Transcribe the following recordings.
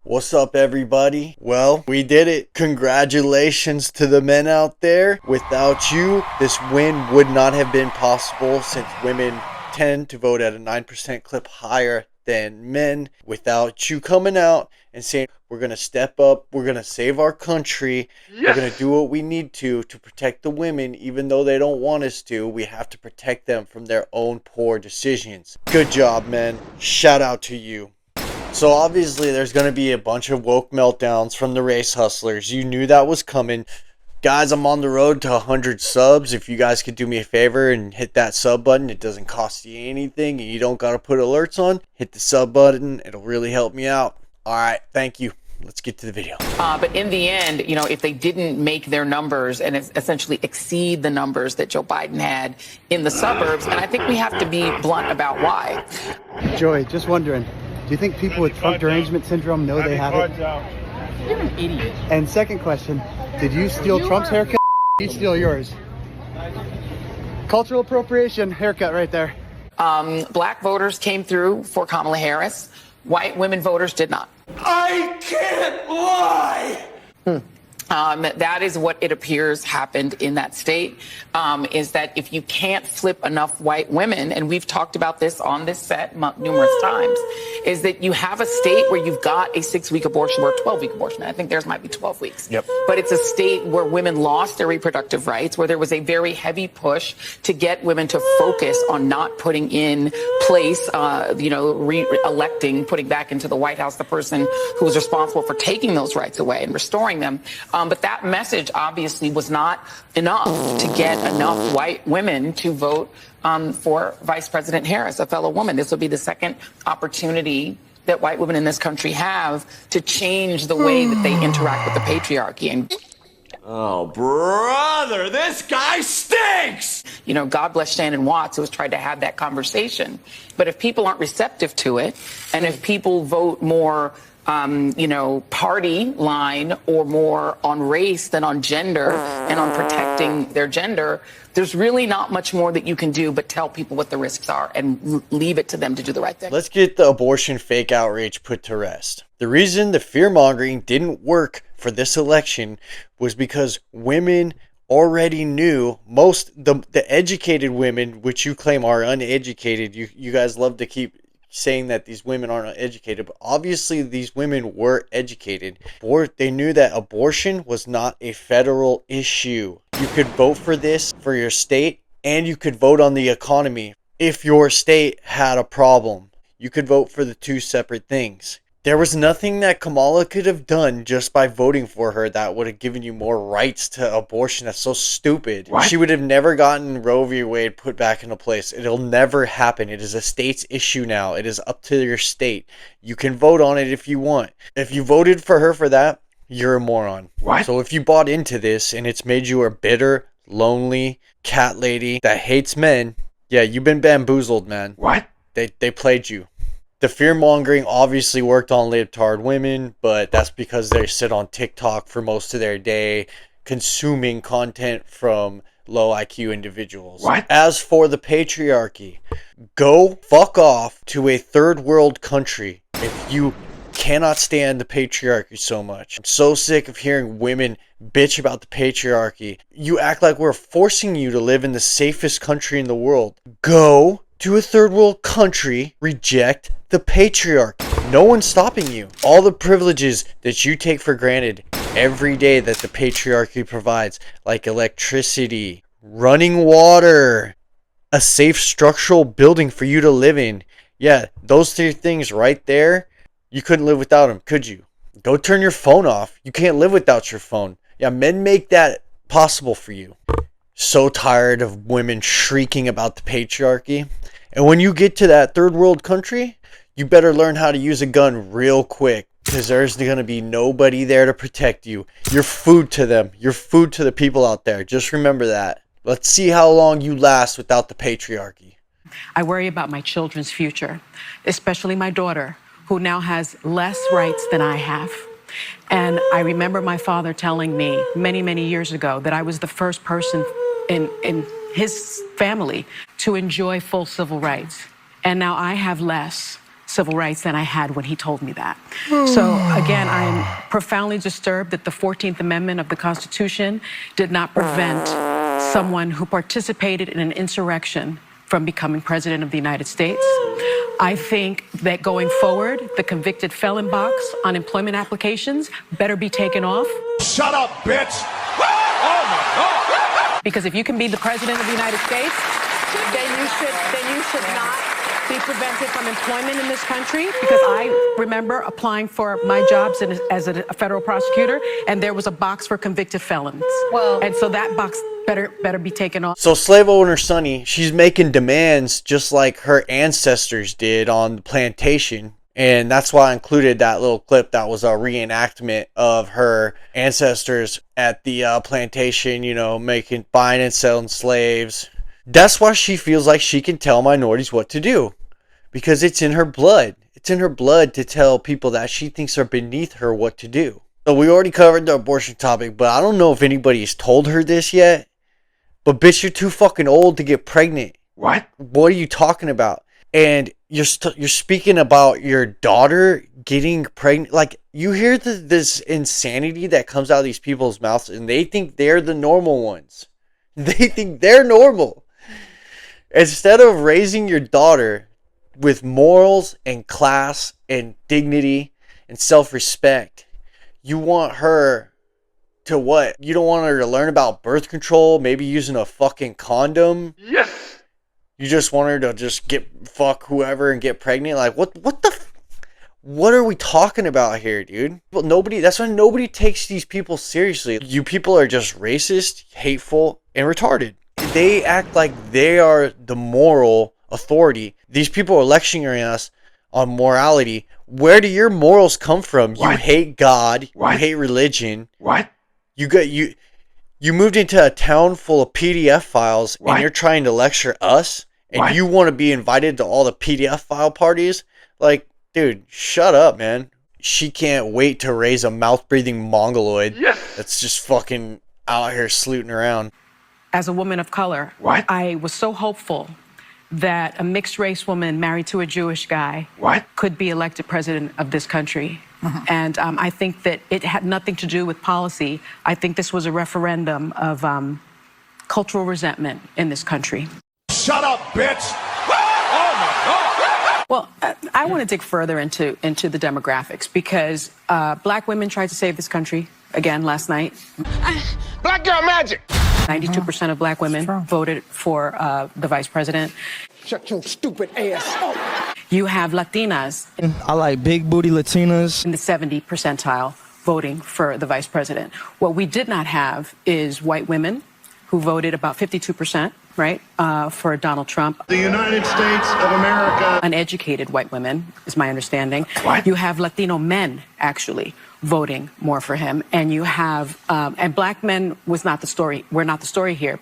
What's up, everybody? Well, we did it. Congratulations to the men out there. Without you, this win would not have been possible since women tend to vote at a 9% clip higher than men. Without you coming out and saying, we're going to step up, we're going to save our country, we're going to do what we need to protect the women, even though they don't want us to, we have to protect them from their own poor decisions. Good job, men. Shout out to you. So obviously there's going to be a bunch of woke meltdowns from the race hustlers. You knew that was coming. Guys, I'm on the road to 100 subs. If you guys could do me a favor and hit that sub button, it doesn't cost you anything and you don't got to put alerts on. Hit the sub button. It'll really help me out. All right, thank you. Let's get to the video. But in the end, you know, if they didn't make their numbers and essentially exceed the numbers that Joe Biden had in the suburbs, and I think we have to be blunt about why. Joy, just wondering, do you think people with Trump derangement syndrome know they have it? You're an idiot. And second question, did you steal Trump's haircut? Did you steal yours? Cultural appropriation haircut right there. Black voters came through for Kamala Harris. White women voters did not. I can't lie! That is what it appears happened in that state, is that if you can't flip enough white women, and we've talked about this on this set numerous times, is that you have a state where you've got a 6-week abortion or a 12-week abortion. I think theirs might be 12 weeks. Yep. But it's a state where women lost their reproductive rights, where there was a very heavy push to get women to focus on not putting in place, re-electing, putting back into the White House the person who was responsible for taking those rights away and restoring them. But that message obviously was not enough to get enough white women to vote for Vice President Harris, a fellow woman. This will be the second opportunity that white women in this country have to change the way that they interact with the patriarchy. And Oh, brother, this guy stinks! you know, God bless Shannon Watts, who has tried to have that conversation. But if people aren't receptive to it, and if people vote more party line or more on race than on gender and on protecting their gender, there's really not much more that you can do but tell people what the risks are and leave it to them to do the right thing. Let's get the abortion fake outrage put to rest. The reason the fear-mongering didn't work for this election was because women already knew, the educated women, which you claim are uneducated, you guys love to keep saying that these women aren't educated, but obviously these women were educated. Or they knew that abortion was not a federal issue. You could vote for this for your state, and you could vote on the economy. If your state had a problem, you could vote for the two separate things. There was nothing that Kamala could have done just by voting for her that would have given you more rights to abortion. That's so stupid. What? She would have never gotten Roe v. Wade put back into place. It'll never happen. It is a state's issue now. It is up to your state. You can vote on it if you want. If you voted for her for that, you're a moron. What? So if you bought into this and it's made you a bitter, lonely cat lady that hates men, yeah, you've been bamboozled, man. What? They played you. The fear-mongering obviously worked on libtard women, but that's because they sit on TikTok for most of their day, consuming content from low IQ individuals. What? As for the patriarchy, go fuck off to a third world country if you cannot stand the patriarchy so much. I'm so sick of hearing women bitch about the patriarchy. You act like we're forcing you to live in the safest country in the world. Go to a third world country, reject the patriarchy. No one's stopping you. All the privileges that you take for granted every day that the patriarchy provides, like electricity, running water, a safe structural building for you to live in. Yeah, those three things right there, you couldn't live without them, could you? Go turn your phone off. You can't live without your phone. Yeah, men make that possible for you. So tired of women shrieking about the patriarchy. And when you get to that third world country, you better learn how to use a gun real quick, because there's going to be nobody there to protect you. You're food to them. You're food to the people out there. Just remember that. Let's see how long you last without the patriarchy. I worry about my children's future, especially my daughter, who now has less rights than I have. And I remember my father telling me many, many years ago that I was the first person in his family to enjoy full civil rights. And now I have less. civil rights than I had when he told me that. So again, I'm profoundly disturbed that the 14th Amendment of the Constitution did not prevent someone who participated in an insurrection from becoming president of the United States. I think that going forward, the convicted felon box on employment applications better be taken off. Shut up, bitch! Because if you can be the president of the United States, then you should not be prevented from employment in this country. Because I remember applying for my jobs as a federal prosecutor, and there was a box for convicted felons. Well, and so that box better be taken off. So slave owner Sunny, she's making demands just like her ancestors did on the plantation. And that's why I included that little clip that was a reenactment of her ancestors at the plantation, you know, buying and selling slaves. That's why she feels like she can tell minorities what to do. Because it's in her blood. It's in her blood to tell people that she thinks are beneath her what to do. So we already covered the abortion topic, but I don't know if anybody's told her this yet. But bitch, you're too fucking old to get pregnant. What? What are you talking about? And you're speaking about your daughter getting pregnant. Like, you hear this insanity that comes out of these people's mouths, and they think they're the normal ones. They think they're normal. Instead of raising your daughter with morals and class and dignity and self-respect, you want her to what? You don't want her to learn about birth control, maybe using a fucking condom? Yes! You just want her to just fuck whoever and get pregnant? Like, what are we talking about here, dude? Well, that's why nobody takes these people seriously. You people are just racist, hateful, and retarded. They act like they are the moral authority. These people are lecturing us on morality. Where do your morals come from? What? You hate God. What? You hate religion. What? You moved into a town full of PDF files, What? and you're trying to lecture us, and What? you want to be invited to all the PDF file parties? Like, dude, shut up, man. She can't wait to raise a mouth-breathing mongoloid that's just fucking out here sleuting around. As a woman of color, What? I was so hopeful that a mixed-race woman married to a Jewish guy What? could be elected president of this country. And I think that it had nothing to do with policy. I think this was a referendum of cultural resentment in this country. Shut up, bitch! Well, I want to dig further into the demographics because black women tried to save this country again last night. Black girl magic! 92% of black women voted for the vice president. Shut your stupid ass. You have Latinas I like big booty Latinas. in the 70 percentile voting for the vice president. What we did not have is white women who voted about 52%, right, for Donald Trump. The United States of America. Uneducated white women, is my understanding. What? You have Latino men, actually, voting more for him. And you have, and black men were not the story here.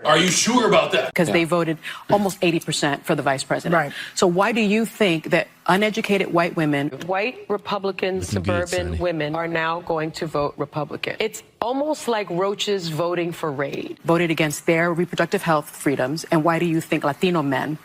Are you sure about that? Because they voted almost 80% for the vice president. Right. So why do you think that uneducated white women... White Republican suburban women are now going to vote Republican. It's almost like roaches voting for Reid. voted against their reproductive health freedoms? And why do you think Latino men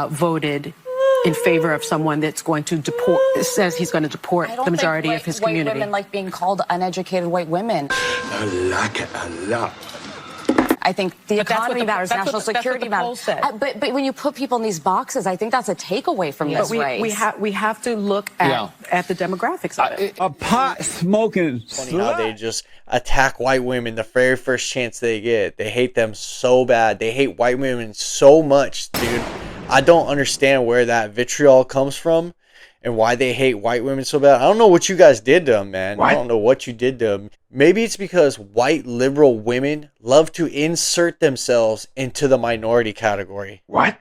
voted in favor of someone that's going to says he's going to deport the majority of his community? White women like being called uneducated white women. I like it a lot. I think the But that's what economy the- matters, that's what national the- that's what security the poll matters. said. But when you put people in these boxes, I think that's a takeaway from this But race. we have to look at the demographics of it. A pot smoking Funny how they just attack white women the very first chance they get. They hate them so bad. They hate white women so much, dude. I don't understand where that vitriol comes from and why they hate white women so bad. I don't know what you guys did to them, man. What? I don't know what you did to them. Maybe it's because white liberal women love to insert themselves into the minority category. What?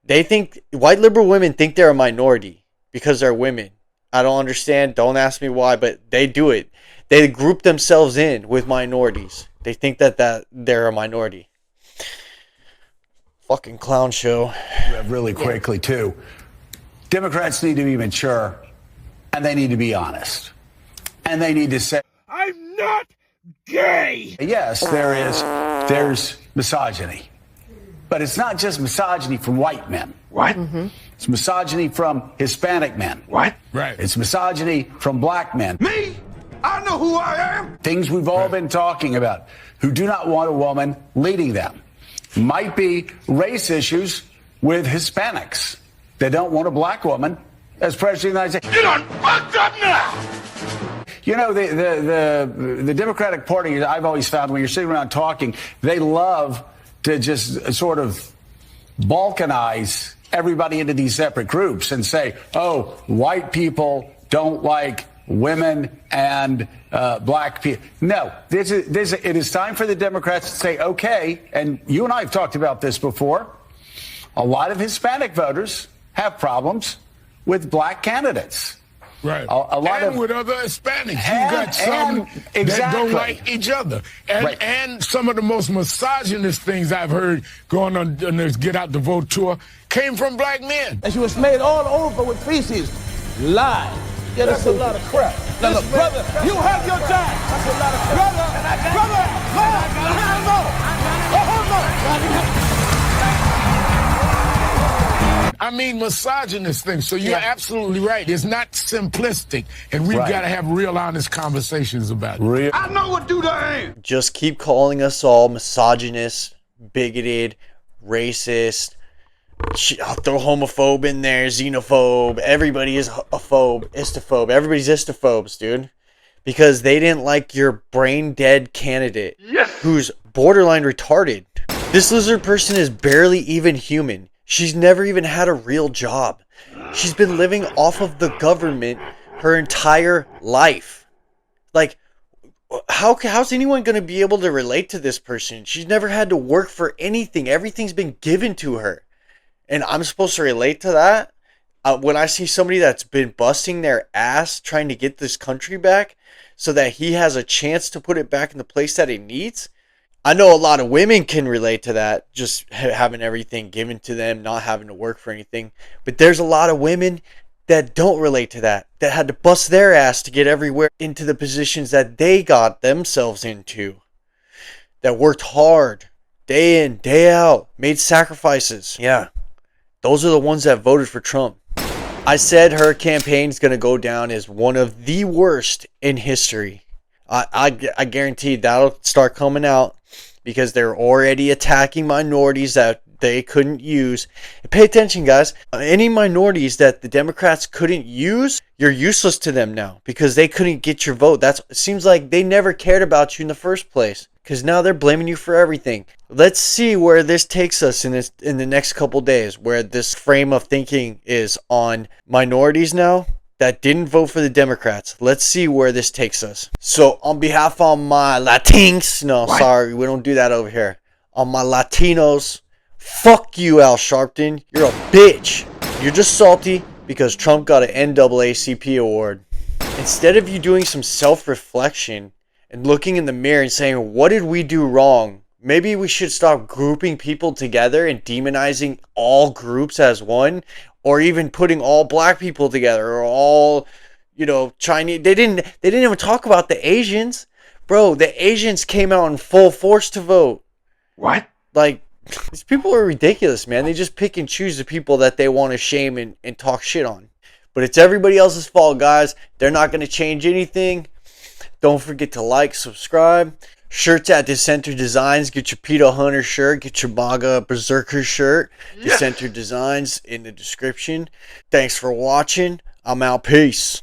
They think white liberal women think they're a minority because they're women. I don't understand. Don't ask me why, but they do it. They group themselves in with minorities. They think that they're a minority. Fucking clown show. Really quickly, too. Democrats need to be mature, and they need to be honest. And they need to say, I'm not gay! yes, there's misogyny. But it's not just misogyny from white men. What? It's misogyny from Hispanic men. What? Right. It's misogyny from black men. Me? I know who I am. Things we've all been talking about, who do not want a woman leading them. Might be race issues with Hispanics. They don't want a black woman as president of the United States. You done fucked up now. You know, the Democratic Party, I've always found when you're sitting around talking, they love to just sort of balkanize everybody into these separate groups and say, oh, white people don't like women and black people. No, it is time for the Democrats to say, okay, and you and I have talked about this before, a lot of Hispanic voters have problems with black candidates. Right. A lot and of, with other Hispanics. You got some that don't like each other. And some of the most misogynist things I've heard going on this Get Out the Vote tour came from black men. And she was made all over with feces. Lie. Yeah, that's a lot of crap. Now, look, brother, you have your time. That's a lot of crap. I mean, misogynist things. So you're absolutely right. It's not simplistic, and we've got to have real, honest conversations about it. I know what dude I am. Just keep calling us all misogynist, bigoted, racist. I'll throw homophobe in there, xenophobe. Everybody is a phobe, istophobe. Everybody's istophobes, dude. Because they didn't like your brain dead candidate who's borderline retarded. This lizard person is barely even human. She's never even had a real job. She's been living off of the government her entire life. Like, how's anyone going to be able to relate to this person? She's never had to work for anything. Everything's been given to her. And I'm supposed to relate to that? When I see somebody that's been busting their ass trying to get this country back so that he has a chance to put it back in the place that it needs, I know a lot of women can relate to that, just having everything given to them, not having to work for anything. But there's a lot of women that don't relate to that had to bust their ass to get everywhere into the positions that they got themselves into, that worked hard, day in, day out, made sacrifices. Yeah, those are the ones that voted for Trump. I said her campaign is going to go down as one of the worst in history. I guarantee that'll start coming out because they're already attacking minorities that they couldn't use. Pay attention, guys. Any minorities that the Democrats couldn't use, you're useless to them now because they couldn't get your vote. It seems like they never cared about you in the first place because now they're blaming you for everything. Let's see where this takes us in the next couple days, where this frame of thinking is on minorities now that didn't vote for the Democrats. Let's see where this takes us. So on behalf of my Latinx, sorry, we don't do that over here. On my Latinos, fuck you, Al Sharpton. You're a bitch. You're just salty because Trump got an NAACP award. Instead of you doing some self-reflection and looking in the mirror and saying, what did we do wrong? Maybe we should stop grouping people together and demonizing all groups as one, or even putting all black people together, or all, Chinese. They didn't even talk about the Asians. Bro, the Asians came out in full force to vote. What? Like, these people are ridiculous, man. They just pick and choose the people that they want to shame and talk shit on. But it's everybody else's fault, guys. They're not going to change anything. Don't forget to like, subscribe. Shirts at Dissenter Designs. Get your Peter Hunter shirt. Get your MAGA Berserker shirt. Dissenter Designs in the description. Thanks for watching. I'm out. Peace.